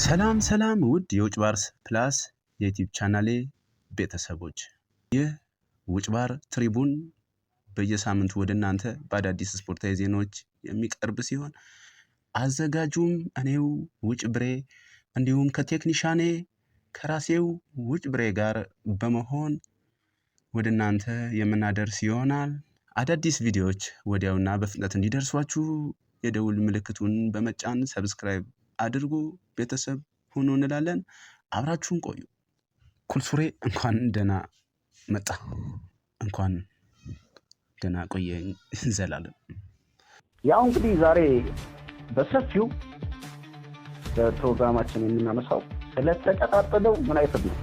ሰላም ውድ የውጭ ባርስ ፕላስ የዩቲዩብ ቻናሌ ቤተሰቦች፣ ይህ ውጭ ባር ትሪቡን በየሳምንቱ ወደ እናንተ በአዳዲስ ስፖርታዊ ዜናዎች የሚቀርብ ሲሆን አዘጋጁም እኔው ውጭ ብሬ እንዲሁም ከቴክኒሻኔ ከራሴው ውጭ ብሬ ጋር በመሆን ወደ እናንተ የምናደርስ ይሆናል። አዳዲስ ቪዲዮዎች ወዲያውና በፍጥነት እንዲደርሷችሁ የደውል ምልክቱን በመጫን ሰብስክራይብ አድርጉ፣ ቤተሰብ ሁኑ እንላለን። አብራችሁን ቆዩ። ኩልሱሬ እንኳን ደህና መጣ፣ እንኳን ደህና ቆየኝ ዘላለም። ያው እንግዲህ ዛሬ በሰፊው በፕሮግራማችን የምናነሳው ስለተቀጣጠለው ዩናይትድ ነው።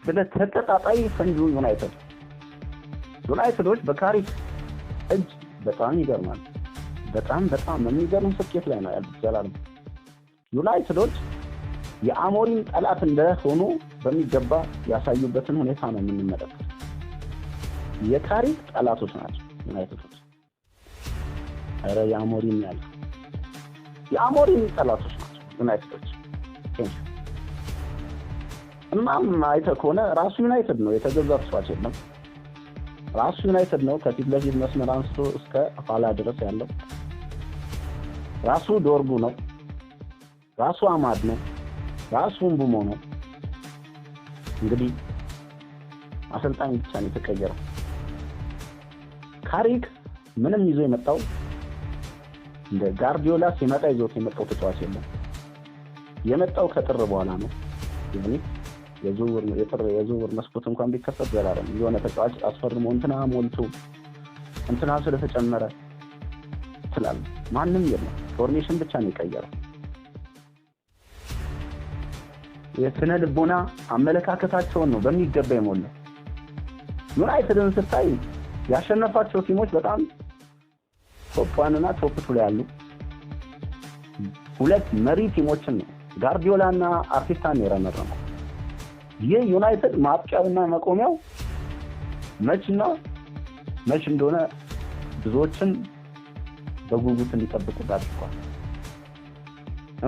ስለተቀጣጣይ ፈንጁ ዩናይትዶች በካሪክ እጅ በጣም ይገርማል። በጣም የሚገርም ስኬት ላይ ነው ያሉት ዘላለም። ዩናይትዶች የአሞሪም ጠላት እንደሆኑ በሚገባ ያሳዩበትን ሁኔታ ነው የምንመለከተው። የካሪክ ጠላቶች ናቸው ዩናይትዶች። አረ የአሞሪም ጠላቶች ናቸው ዩናይትዶች። እናም አይተህ ከሆነ ራሱ ዩናይትድ ነው የተገዛ ተጫዋች የለም። ራሱ ዩናይትድ ነው ከፊት ለፊት መስመር አንስቶ እስከ ኋላ ድረስ ያለው። ራሱ ዶርጉ ነው፣ ራሱ አማድ ነው፣ ራሱ ምቡሞ ነው። እንግዲህ አሰልጣኝ ብቻ ነው የተቀየረው። ካሪክ ምንም ይዞ የመጣው እንደ ጋርዲዮላ ሲመጣ ይዞት የመጣው ተጫዋች የለም። የመጣው ከጥር በኋላ ነው። ይሄኔ የዝውውር መስኮት እንኳን ቢከፈት ዘላለም የሆነ ተጫዋች አስፈርሞ እንትና ሞልቶ እንትና ስለተጨመረ ስላል ማንም የለም። ፎርሜሽን ብቻ ነው የቀየረው። የስነ ልቦና አመለካከታቸውን ነው በሚገባ የሞላው። ዩናይትድን ስታይ ያሸነፋቸው ቲሞች በጣም ቶፕ 1 እና ቶፕ 2 ላይ ያሉ ሁለት መሪ ቲሞችን ነው ጋርዲዮላና አርቴታን የረመረመው። ይህ ዩናይትድ ማጥቂያውና መቆሚያው መች እንደሆነ ብዙዎችን በጉጉት እንዲጠብቁት አድርጓል።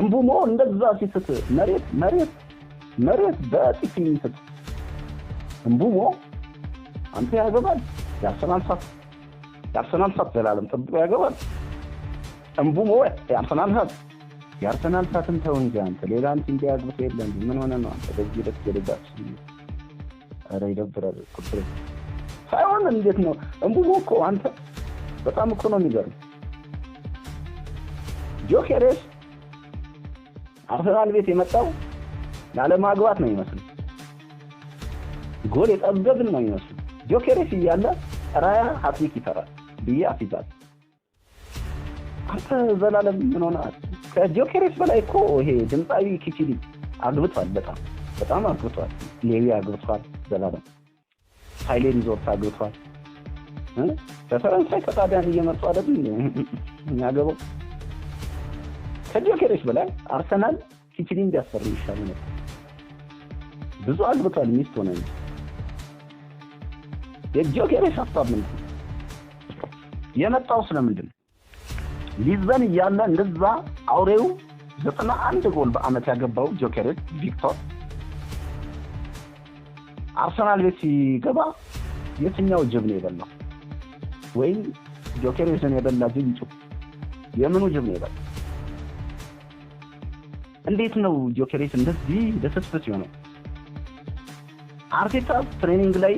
ምቡሞ እንደዛ ሲስት መሬት በጥፊ ይስት ምቡሞ አንተ ያገባል የአርሰናል ሳት ዘላለም ጠብቆ ያገባል። ምቡሞ የአርሰናል ሳትን ተው እንጂ አንተ ሌላ እንትን ቢያግብት የለም። ምን ሆነ ነው አንተ በዚህ ደስ ይደጋስ? አረ ይደብራል እኮ ሳይሆን እንዴት ነው ምቡሞ እኮ አንተ በጣም እኮ ነው የሚገርም። ጆኬሬስ አርሰናል ቤት የመጣው ላለማግባት ነው ይመስል፣ ጎል የጠገብን ነው ይመስል። ጆኬሬስ እያለ ራያ ሃትሪክ ይሰራል ብዬ አስይዛል። አንተ ዘላለም ምን ሆነ? ከጆኬሬስ በላይ እኮ ይሄ ድምጻዊ ኪቺሊ አግብቷል። በጣም አግብቷል። ሌዊ አግብቷል። ዘላለም ሃይሌ ሪዞርት አግብቷል። በፈረንሳይ ከጣሊያን እየመጡ አይደል የሚያገባው? ከጆኬሬስ በላይ አርሰናል ኪቺሊ እንዲያስፈርም ይሻል ነበር። ብዙ አግብቷል። ሚስት ሆነ እንጂ የጆኬሬስ ሀሳብ ምንድን ነው? የመጣው ስለምንድን ነው? ሊዝበን እያለ እንደዛ አውሬው 91 ጎል በአመት ያገባው ጆኬሬስ ቪክቶር አርሰናል ቤት ሲገባ የትኛው ጅብ ነው የበላው? ወይም ጆኬሬስን የበላ ጅብ ይጩ? የምኑ ጅብ ነው የበላው? እንዴት ነው ጆኬሬስ እንደዚህ ደስፍስ ይሆናል? አርቴታ ትሬኒንግ ላይ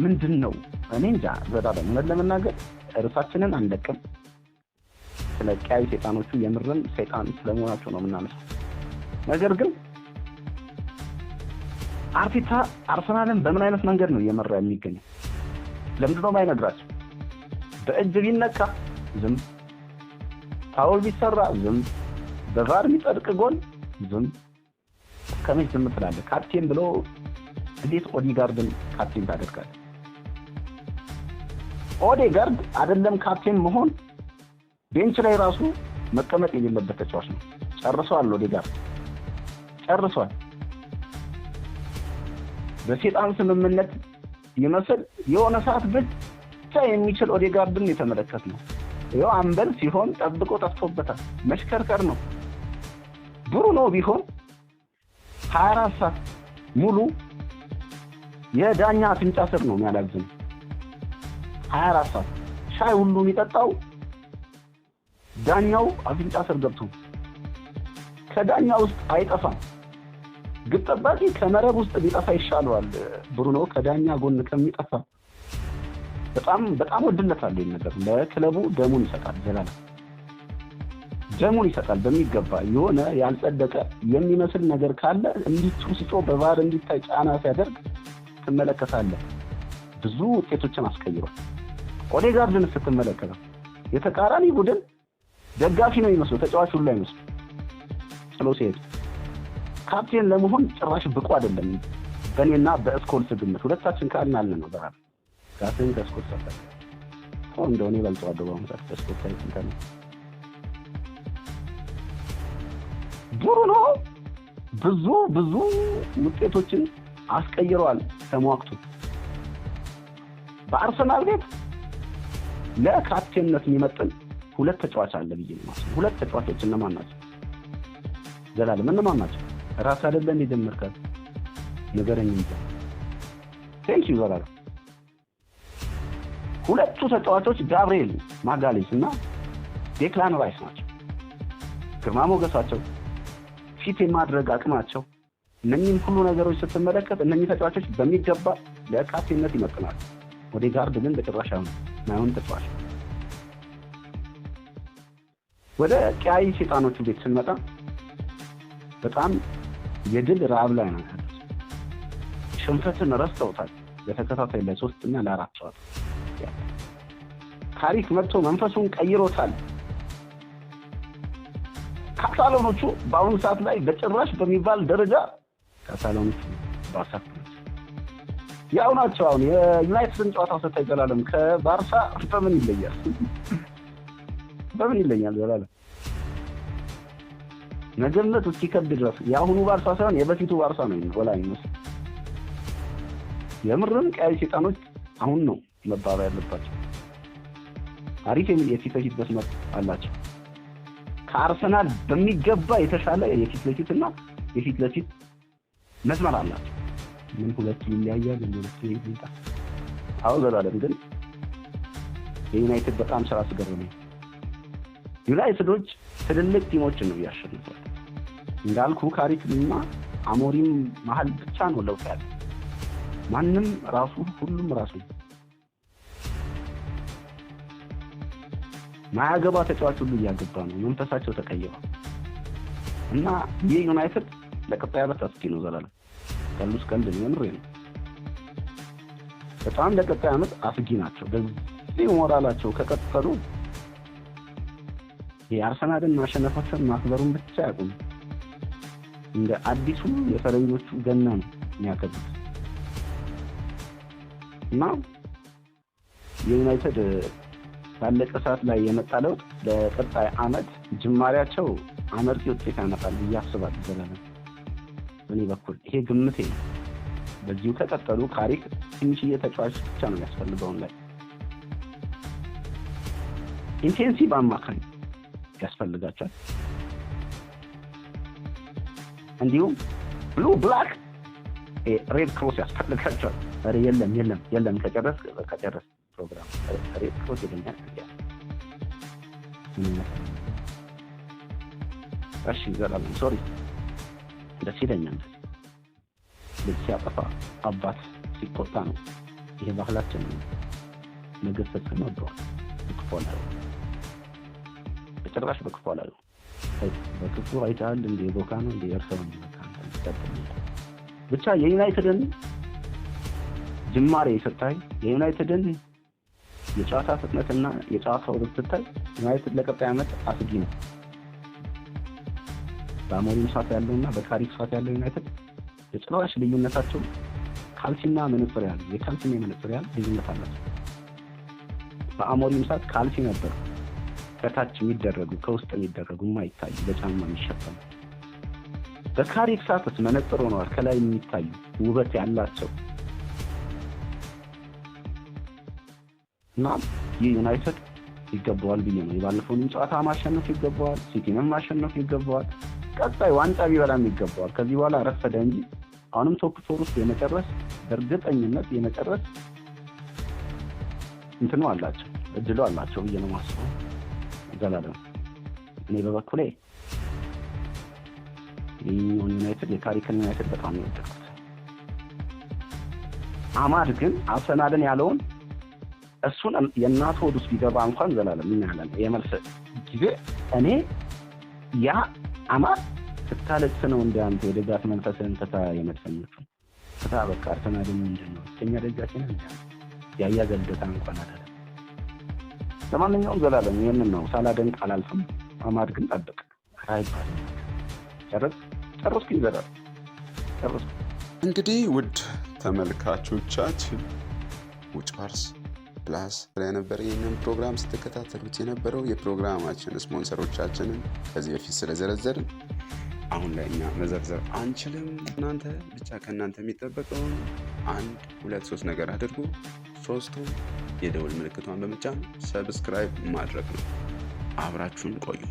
ምንድነው? እኔ እንጃ። ዘላለም ለመናገር እርሳችንን አንለቅም። ስለ ቀይ ሰይጣኖቹ የምርን ሰይጣን ስለመሆናቸው ነው የምናነሳው። ነገር ግን አርቴታ አርሰናልን በምን አይነት መንገድ ነው እየመራ የሚገኘው? ለምንድነው የማይነግራቸው? በእጅ ቢነካ ዝም፣ ፋውል ቢሰራ ዝም፣ በቫር ቢጠድቅ ጎል ዝም። ከመቼ ዝም ትላለህ? ካፕቴን ብሎ እንዴት ኦዴጋርድን ካፕቴን ታደርጋለህ? ኦዴጋርድ አይደለም ካፕቴን መሆን ቤንች ላይ ራሱ መቀመጥ የሌለበት ተጫዋች ነው። ጨርሷል። ኦዴጋርድ ጨርሷል። በሰይጣን ስምምነት ይመስል የሆነ ሰዓት ብቻ የሚችል ኦዴጋርድን የተመለከት ነው። ይኸው አምበል ሲሆን ጠብቆ ጠፍቶበታል። መሽከርከር ነው። ብሩኖ ቢሆን 24 ሰዓት ሙሉ የዳኛ አፍንጫ ስር ነው የሚያላዝነው። 24 ሰዓት ሻይ ሁሉ የሚጠጣው ዳኛው አፍንጫ ስር ገብቶ ከዳኛ ውስጥ አይጠፋም። ግብ ጠባቂ ከመረብ ውስጥ ቢጠፋ ይሻለዋል ብሩኖ ከዳኛ ጎን ከሚጠፋ። በጣም ወድለታለሁ ይሄን ነገር። ለክለቡ ደሙን ይሰጣል፣ ዘላለም ደሙን ይሰጣል በሚገባ። የሆነ ያልጸደቀ የሚመስል ነገር ካለ እንዲቹስቶ በቫር እንዲታይ ጫና ሲያደርግ ትመለከታለህ። ብዙ ውጤቶችን አስቀይሯል። ኦዴጋርድን ስትመለከተው የተቃራኒ ቡድን ደጋፊ ነው የሚመስለው፣ ተጫዋች ሁሉ አይመስልም። ጥሎ ሲሄድ ካፕቴን ለመሆን ጭራሽ ብቁ አይደለም። በእኔና በስኮልስ ግምት ሁለታችን ካልን ነው በራል ጋትን ከስኮልስ ሰፈር እንደሆነ ይበልጠዋል። በአሁኑ ሰዓት በስኮልስ ላይ እንትን ብሩኖ ብዙ ውጤቶችን አስቀይሯል ተሟክቶ። በአርሰናል ቤት ለካፕቴንነት የሚመጥን ሁለት ተጫዋች አለ ብዬ ነው ማለት። ሁለት ተጫዋቾች እነማን ናቸው? ዘላለም እነማን ናቸው? ራስ አይደለም የጀመርከው ነገረኝ እንጂ ቴንኪው ዘላለም። ሁለቱ ተጫዋቾች ጋብሪኤል ማጋሌስ እና ዴክላን ራይስ ናቸው። ግርማ ሞገሳቸው፣ ፊት የማድረግ አቅማቸው፣ እነኚህን ሁሉ ነገሮች ስትመለከት እነኚህ ተጫዋቾች በሚገባ ለካፕቴንነት ይመጥናሉ። ኦዴጋርድ ግን በጭራሽ ማይሆን ተጫዋች። ወደ ቀያይ ሰይጣኖቹ ቤት ስንመጣ በጣም የድል ረሃብ ላይ ነው ያሉት። ሽንፈትን ረስተውታል። በተከታታይ ለ3 እና ለ4 ጨዋታ ታሪክ መጥቶ መንፈሱን ቀይሮታል። ካታሎኖቹ በአሁኑ ሰዓት ላይ በጭራሽ በሚባል ደረጃ ካታሎኖቹ ባርሳ ያው ናቸው። አሁን የዩናይትድን ጨዋታ ሰጥተው ዘላለም ከባርሳ በምን ይለያል? በምን ይለያል ዘላለም? መገመት እስኪከብድ ድረስ የአሁኑ ባርሳ ሳይሆን የበፊቱ ባርሳ ነው ወላሂ መስል። የምርም ቀያይ ሰይጣኖች አሁን ነው መባባ ያለባቸው። አሪፍ የፊት ለፊት መስመር አላቸው። ከአርሰናል በሚገባ የተሻለ የፊት ለፊትና የፊት ለፊት መስመር አላቸው። ምን ሁለት ይለያያል እንደዚህ ይልጣ። አሁን ዘላለም ግን የዩናይትድ በጣም ስራ አስገረመኝ። ዩናይትዶች ትልልቅ ቲሞችን ነው ያሸነፉት። እንዳልኩ ካሪክና አሞሪም መሀል ብቻ ነው ለውጥ ያለ። ማንም ራሱ ሁሉም ራሱ ማያገባ ተጫዋች ሁሉ እያገባ ነው። መንፈሳቸው ተቀይሯል እና የዩናይትድ ለቀጣይ ዓመት አስጊ ነው ዘላለም። ቀልዱስ ቀልድ ነው ነው። በጣም ለቀጣይ ዓመት አስጊ ናቸው። በዚህ ሞራላቸው ከቀጠሉ የአርሰናልን ማሸነፋቸውን ማክበሩን ብቻ ያቁም። እንደ አዲሱ የፈረንጆቹ ገና ነው የሚያከብሩት እና የዩናይትድ ባለቀ ሰዓት ላይ የመጣ ለውጥ ለቀጣይ ዓመት ጅማሬያቸው አመርቂ ውጤት ያመጣል ብዬ አስባለሁ ዘላለም። በእኔ በኩል ይሄ ግምቴ ነው። በዚሁ ከቀጠሉ ካሪክ ትንሽዬ ተጫዋች ብቻ ነው የሚያስፈልገው ላይ ኢንቴንሲቭ አማካኝ ያስፈልጋቸዋል። እንዲሁም ብሉ ብላክ ሬድ ክሮስ ያስፈልጋቸዋል። አረ የለም ከጨረስ ፕሮግራም ሬድ ክሮስ ይደኛል። እሺ ዘላለም ሶሪ ደስ ይለኛል። ልጅ ሲያጠፋ አባት ሲቆጣ ነው። ይሄ ባህላችን ነው። መገሰጽ ነው ብሎ ይቆጣል። በጭራሽ በክፋላ በክፉ አይታል እንደ ቦካኖ እንደ እርሰው ብቻ የዩናይትድን ጅማሬ ስታይ የዩናይትድን የጨዋታ ፍጥነትና የጨዋታው ውበት ስታይ ዩናይትድ ለቀጣይ ዓመት አስጊ ነው። በአሞሪም ሰዓት ያለውና በካሪክ ሰዓት ያለው ዩናይትድ የጭራሽ ልዩነታቸው ካልሲና መነጽር ያለ የካልሲና መነጽር ያለ ልዩነት አላቸው። በአሞሪም ሰዓት ካልሲ ነበር ከታች የሚደረጉ ከውስጥ የሚደረጉ ማይታይ በጫማ የሚሸፈኑ። በካሪክ ሰዓት መነጽር ሆነዋል ከላይ የሚታዩ ውበት ያላቸው እና የዩናይትድ ይገባዋል ብዬ ነው። የባለፈውን ጨዋታ ማሸነፍ ይገባዋል፣ ሲቲንም ማሸነፍ ይገባዋል። ቀጣይ ዋንጫ ቢበላም ይገባዋል። ከዚህ በኋላ ረፈደ እንጂ አሁንም ቶፕ 4 ውስጥ የመጨረስ በእርግጠኝነት የመጨረስ እንትኑ አላቸው እድሉ አላቸው ብዬ ነው የማስበው። ዘላለም እኔ በበኩሌ ዩናይትድ የካሪክን ዩናይትድ በጣም ነው የወደድኩት። አማድ ግን አርሰናልን ያለውን እሱን የእናቱ ወድ ውስጥ ቢገባ እንኳን ዘላለም እናያለን የመልስ ጊዜ እኔ ያ አማድ ስታለቅስ ነው እንደ አንተ የደጋፊ መንፈስን ተታ የመድፈኞቹ ተታ በቃ አርሰናልን ምንድነው ከኛ ደጋፊ ነን ያያ ዘልደታ እንኳን አይደለም። ለማንኛውም ዘላለም ይሄንን ነው ሳላደንቅ አላልፍም። አማድ ግን ጠብቅ አይባል ጨረስኩ ይዘራል ጨረስኩ። እንግዲህ ውድ ተመልካቾቻችን ውጭ ባርስ ፕላስ ላይ ነበር ይህንን ፕሮግራም ስትከታተሉት የነበረው። የፕሮግራማችን ስፖንሰሮቻችንን ከዚህ በፊት ስለዘረዘርን አሁን ላይ እኛ መዘርዘር አንችልም። እናንተ ብቻ ከእናንተ የሚጠበቀውን 1 2 3 ነገር አድርጉ። 3ቱ የደውል ምልክቷን በመጫን ሰብስክራይብ ማድረግ ነው። አብራችሁን ቆዩ።